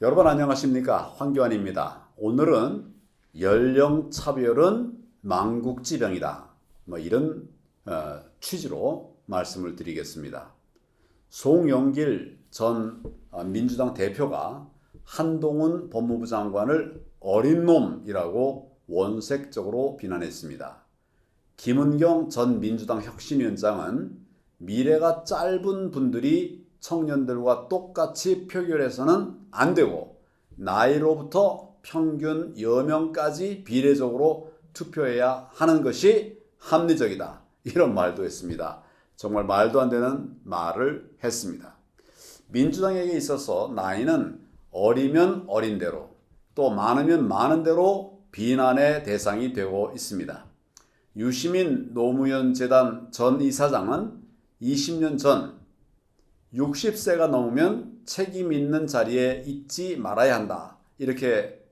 여러분 안녕하십니까? 황교안입니다. 오늘은 연령차별은 망국지병이다. 이런 취지로 말씀을 드리겠습니다. 송영길 전 민주당 대표가 한동훈 법무부 장관을 어린 놈이라고 원색적으로 비난했습니다. 김은경 전 민주당 혁신위원장은 미래가 짧은 분들이 청년들과 똑같이 표결해서는 안 되고 나이로부터 평균 여명까지 비례적으로 투표해야 하는 것이 합리적이다. 이런 말도 했습니다. 정말 말도 안 되는 말을 했습니다. 민주당에게 있어서 나이는 어리면 어린 대로 또 많으면 많은 대로 비난의 대상이 되고 있습니다. 유시민 노무현 재단 전 이사장은 20년 전 60세가 넘으면 책임 있는 자리에 있지 말아야 한다. 이렇게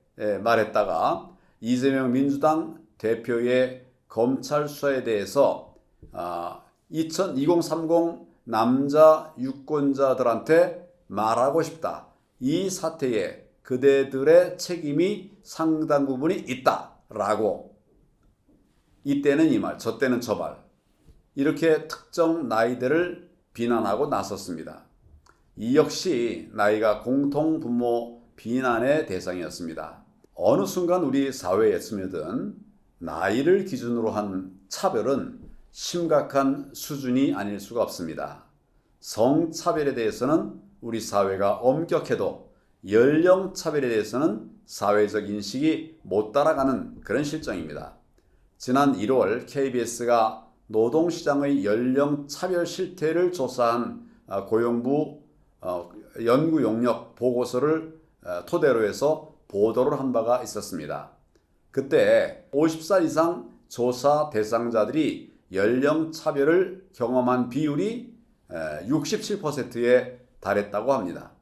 말했다가 이재명 민주당 대표의 검찰 수사에 대해서 2030 남자 유권자들한테 말하고 싶다. 이 사태에 그대들의 책임이 상당 부분이 있다라고 이때는 이 말, 저 때는 저 말 이렇게 특정 나이대를 비난하고 나섰습니다. 이 역시 나이가 공통분모 비난의 대상이었습니다. 어느 순간 우리 사회에 스며든 나이를 기준으로 한 차별은 심각한 수준이 아닐 수가 없습니다. 성차별에 대해서는 우리 사회가 엄격해도 연령차별에 대해서는 사회적 인식이 못 따라가는 그런 실정입니다. 지난 1월 KBS가 노동시장의 연령차별 실태를 조사한 고용부 연구 용역 보고서를 토대로 해서 보도를 한 바가 있었습니다. 그때 50살 이상 조사 대상자들이 연령차별을 경험한 비율이 67%에 달했다고 합니다.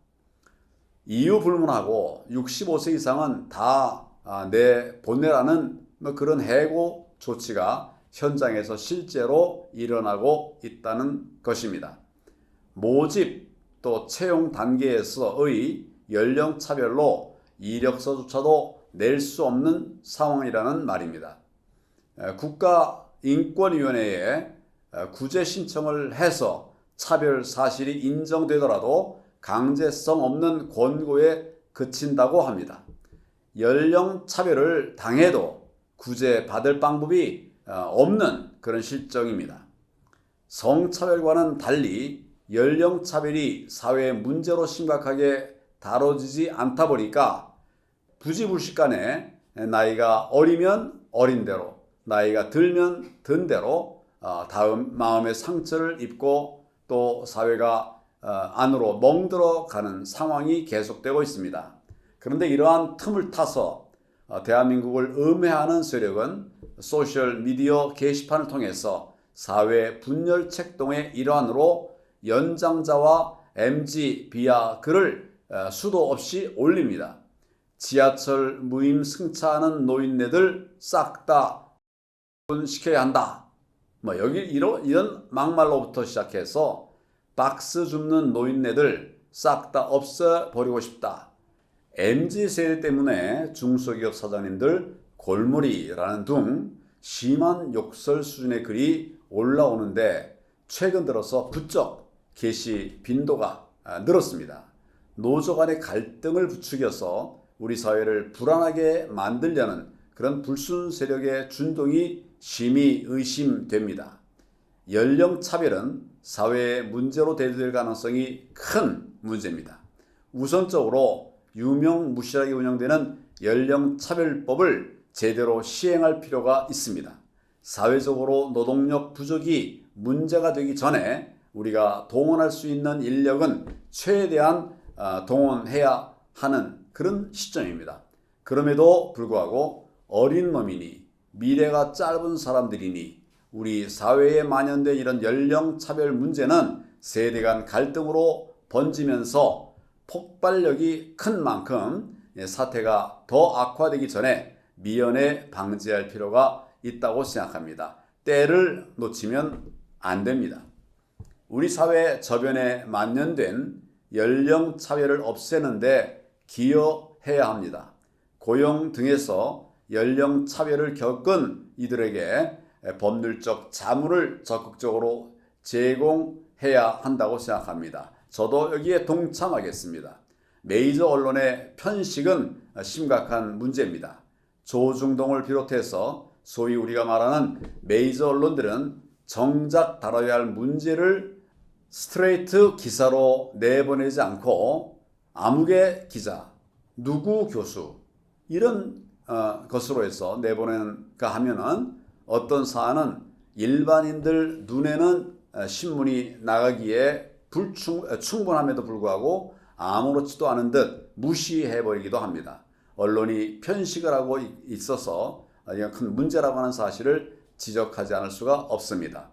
이유 불문하고 65세 이상은 다 내보내라는 그런 해고 조치가 현장에서 실제로 일어나고 있다는 것입니다. 모집 또 채용 단계에서의 연령차별로 이력서조차도 낼 수 없는 상황이라는 말입니다. 국가인권위원회에 구제 신청을 해서 차별 사실이 인정되더라도 강제성 없는 권고에 그친다고 합니다. 연령차별을 당해도 구제 받을 방법이 없는 그런 실정입니다. 성차별과는 달리 연령차별이 사회의 문제로 심각하게 다뤄지지 않다 보니까 부지불식간에 나이가 어리면 어린 대로 나이가 들면 든 대로 다음 마음의 상처를 입고 또 사회가 안으로 멍들어가는 상황이 계속되고 있습니다. 그런데 이러한 틈을 타서 대한민국을 음해하는 세력은 소셜미디어 게시판을 통해서 사회 분열 책동의 일환으로 연장자와 MG 비하 글을 수도 없이 올립니다. 지하철 무임 승차하는 노인네들 싹 다 시켜야 한다. 여기 이런 막말로부터 시작해서 박스 줍는 노인네들 싹 다 없애버리고 싶다. MZ세대 때문에 중소기업 사장님들 골머리라는 등 심한 욕설 수준의 글이 올라오는데 최근 들어서 부쩍 게시 빈도가 늘었습니다. 노조 간의 갈등을 부추겨서 우리 사회를 불안하게 만들려는 그런 불순 세력의 준동이 심히 의심됩니다. 연령차별은 사회의 문제로 대두될 가능성이 큰 문제입니다. 우선적으로 유명무실하게 운영되는 연령차별법을 제대로 시행할 필요가 있습니다. 사회적으로 노동력 부족이 문제가 되기 전에 우리가 동원할 수 있는 인력은 최대한 동원해야 하는 그런 시점입니다. 그럼에도 불구하고 어린 놈이니 미래가 짧은 사람들이니 우리 사회에 만연된 이런 연령차별 문제는 세대 간 갈등으로 번지면서 폭발력이 큰 만큼 사태가 더 악화되기 전에 미연에 방지할 필요가 있다고 생각합니다. 때를 놓치면 안 됩니다. 우리 사회 저변에 만연된 연령차별을 없애는데 기여해야 합니다. 고용 등에서 연령 차별을 겪은 이들에게 법률적 자문을 적극적으로 제공해야 한다고 생각합니다. 저도 여기에 동참하겠습니다. 메이저 언론의 편식은 심각한 문제입니다. 조중동을 비롯해서 소위 우리가 말하는 메이저 언론들은 정작 다뤄야 할 문제를 스트레이트 기사로 내보내지 않고 아무개 기자, 누구 교수 이런 것으로 해서 내보내는가 하면은 어떤 사안은 일반인들 눈에는 신문이 나가기에 충분함에도 불구하고 아무렇지도 않은 듯 무시해버리기도 합니다. 언론이 편식을 하고 있어서 큰 문제라고 하는 사실을 지적하지 않을 수가 없습니다.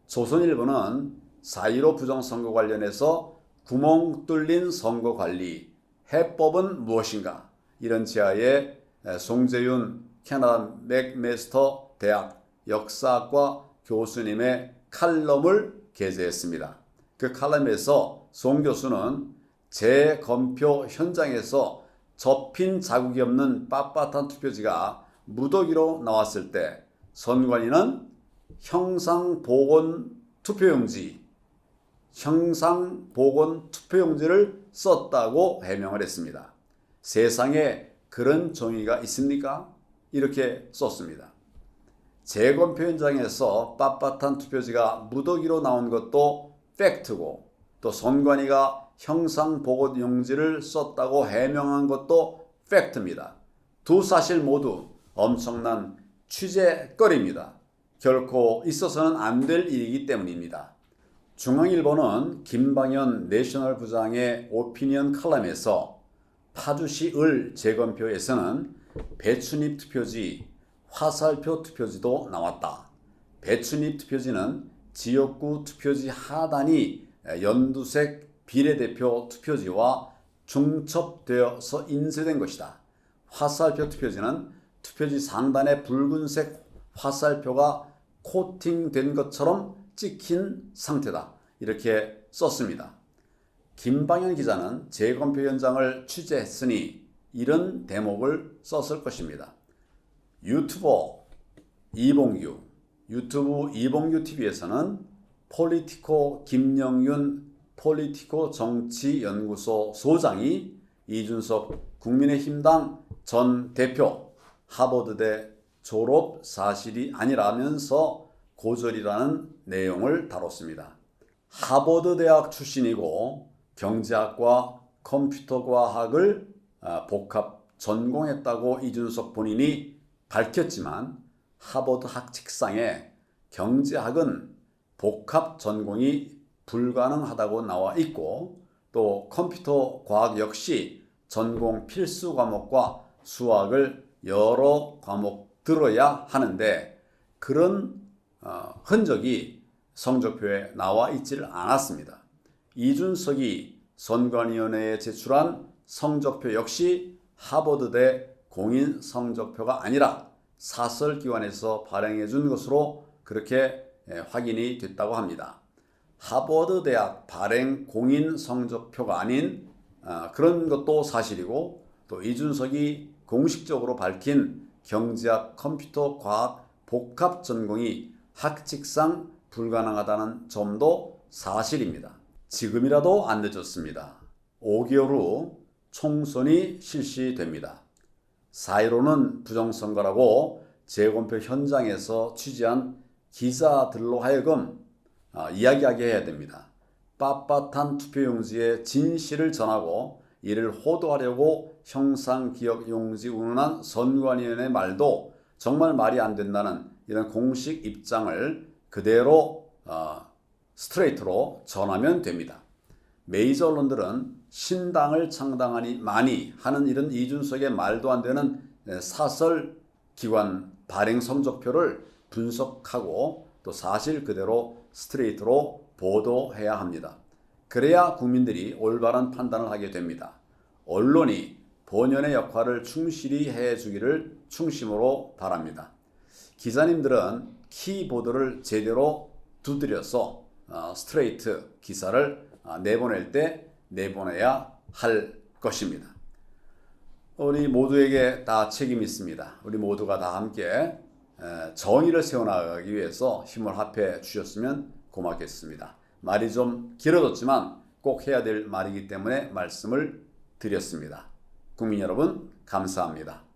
조선일보는 4.15 부정선거 관련해서 구멍 뚫린 선거관리 해법은 무엇인가 이런 지하에 송재윤 캐나다 맥메스터 대학 역사학과 교수님의 칼럼을 게재했습니다. 그 칼럼에서 송 교수는 재검표 현장에서 접힌 자국이 없는 빳빳한 투표지가 무더기로 나왔을 때 선관위는 형상보건 투표용지를 썼다고 해명을 했습니다. 세상에 그런 정의가 있습니까? 이렇게 썼습니다. 재검표 현장에서 빳빳한 투표지가 무더기로 나온 것도 팩트고 또 선관위가 형상보건용지를 썼다고 해명한 것도 팩트입니다. 두 사실 모두 엄청난 취재거리입니다. 결코 있어서는 안 될 일이기 때문입니다. 중앙일보는 김방현 내셔널 부장의 오피니언 칼럼에서 파주시 을 재검표에서는 배춧잎 투표지, 화살표 투표지도 나왔다. 배춧잎 투표지는 지역구 투표지 하단이 연두색 비례대표 투표지와 중첩되어서 인쇄된 것이다. 화살표 투표지는 투표지 상단에 붉은색 화살표가 코팅된 것처럼 찍힌 상태다. 이렇게 썼습니다. 김방현 기자는 재검표 현장을 취재했으니 이런 대목을 썼을 것입니다. 유튜브 이봉규 TV에서는 폴리티코 김영윤 폴리티코 정치연구소 소장이 이준석 국민의힘당 전 대표 하버드대 졸업 사실이 아니라면서 고절이라는 내용을 다뤘습니다. 하버드 대학 출신이고 경제학과 컴퓨터과학을 복합 전공했다고 이준석 본인이 밝혔지만 하버드 학칙상에 경제학은 복합 전공이 불가능하다고 나와 있고 또 컴퓨터 과학 역시 전공 필수 과목과 수학을 여러 과목 들어야 하는데 그런 흔적이 성적표에 나와 있지를 않았습니다. 이준석이 선관위원회에 제출한 성적표 역시 하버드대 공인 성적표가 아니라 사설기관에서 발행해 준 것으로 그렇게 확인이 됐다고 합니다. 하버드 대학 발행 공인 성적표가 아닌 그런 것도 사실이고 또 이준석이 공식적으로 밝힌 경제학 컴퓨터 과학 복합 전공이 학칙상 불가능하다는 점도 사실입니다. 지금이라도 안 늦었습니다. 5개월 후 총선이 실시됩니다. 4.15는 부정선거라고 재검표 현장에서 취재한 기자들로 하여금 이야기하게 해야 됩니다. 빳빳한 투표용지에 진실을 전하고 이를 호도하려고 형상기억용지 운운한 선관위원의 말도 정말 말이 안 된다는 이런 공식 입장을 그대로 스트레이트로 전하면 됩니다. 메이저 언론들은 신당을 창당하니 많이 하는 이런 이준석의 말도 안 되는 사설기관 발행 성적표를 분석하고 또 사실 그대로 스트레이트로 보도해야 합니다. 그래야 국민들이 올바른 판단을 하게 됩니다. 언론이 본연의 역할을 충실히 해주기를 충심으로 바랍니다. 기자님들은 키보드를 제대로 두드려서 스트레이트 기사를 내보낼 때 내보내야 할 것입니다. 우리 모두에게 다 책임이 있습니다. 우리 모두가 다 함께 정의를 세워나가기 위해서 힘을 합해 주셨으면 고맙겠습니다. 말이 좀 길어졌지만 꼭 해야 될 말이기 때문에 말씀을 드렸습니다. 국민 여러분, 감사합니다.